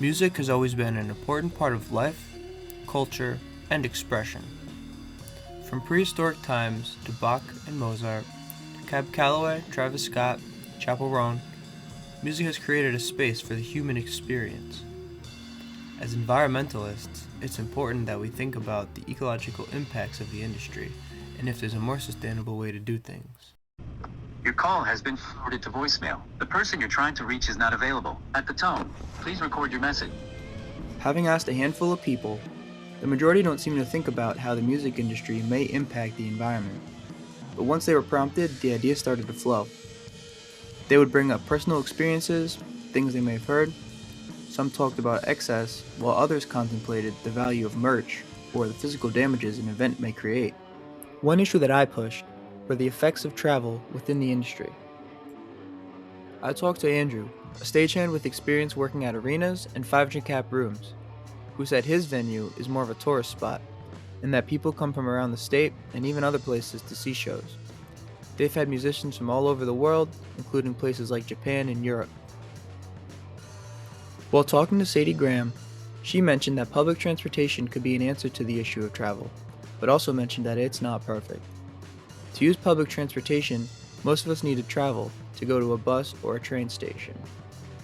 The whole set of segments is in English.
Music has always been an important part of life, culture, and expression. From prehistoric times to Bach and Mozart, to Cab Calloway, Travis Scott, Chappell Roan, music has created a space for the human experience. As environmentalists, it's important that we think about the ecological impacts of the industry and if there's a more sustainable way to do things. Your call has been forwarded to voicemail. The person you're trying to reach is not available. At the tone, please record your message. Having asked a handful of people, the majority don't seem to think about how the music industry may impact the environment. But once they were prompted, the idea started to flow. They would bring up personal experiences, things they may have heard. Some talked about excess, while others contemplated the value of merch or the physical damages an event may create. One issue that I pushed were the effects of travel within the industry. I talked to Andrew, a stagehand with experience working at arenas and 500 cap rooms, who said his venue is more of a tourist spot, and that people come from around the state and even other places to see shows. They've had musicians from all over the world, including places like Japan and Europe. While talking to Sadie Graham, she mentioned that public transportation could be an answer to the issue of travel, but also mentioned that it's not perfect. To use public transportation, most of us need to travel to go to a bus or a train station.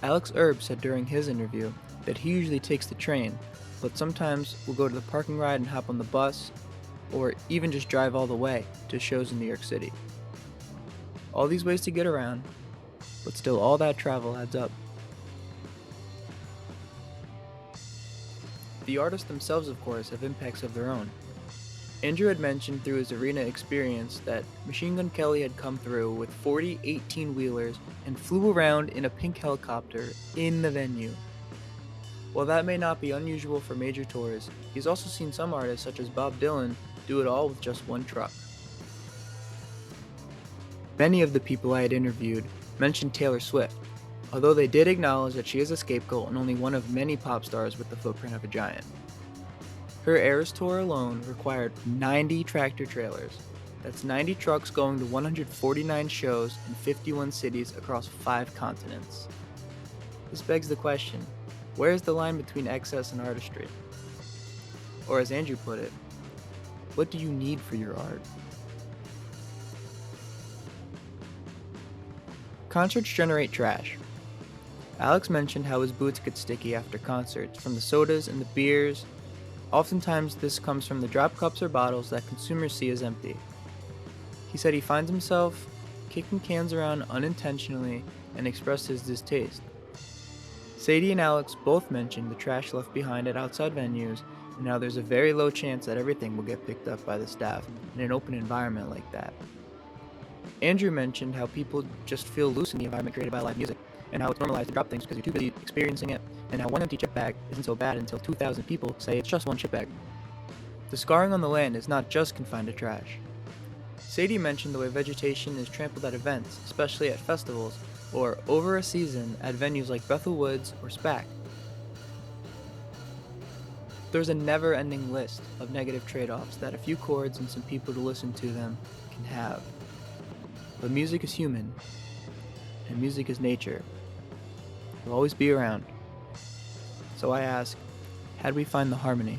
Alex Erb said during his interview that he usually takes the train, but sometimes will go to the parking ride and hop on the bus, or even just drive all the way to shows in New York City. All these ways to get around, but still all that travel adds up. The artists themselves, of course, have impacts of their own. Andrew had mentioned through his arena experience that Machine Gun Kelly had come through with 40 18-wheelers and flew around in a pink helicopter in the venue. While that may not be unusual for major tours, he's also seen some artists such as Bob Dylan do it all with just one truck. Many of the people I had interviewed mentioned Taylor Swift, although they did acknowledge that she is a scapegoat and only one of many pop stars with the footprint of a giant. Her Eras tour alone required 90 tractor trailers. That's 90 trucks going to 149 shows in 51 cities across 5 continents. This begs the question, where is the line between excess and artistry? Or as Andrew put it, what do you need for your art? Concerts generate trash. Alex mentioned how his boots get sticky after concerts from the sodas and the beers. Oftentimes this comes from the drop cups or bottles that consumers see as empty. He said he finds himself kicking cans around unintentionally and expressed his distaste. Sadie and Alex both mentioned the trash left behind at outside venues and how there's a very low chance that everything will get picked up by the staff in an open environment like that. Andrew mentioned how people just feel loose in the environment created by live music, and how it's normalized to drop things because you're too busy experiencing it, and how one empty chip bag isn't so bad until 2,000 people say it's just one chip bag. The scarring on the land is not just confined to trash. Sadie mentioned the way vegetation is trampled at events, especially at festivals, or over a season at venues like Bethel Woods or SPAC. There's a never-ending list of negative trade-offs that a few chords and some people to listen to them can have. But music is human, and music is nature. It will always be around. So I ask, how do we find the harmony?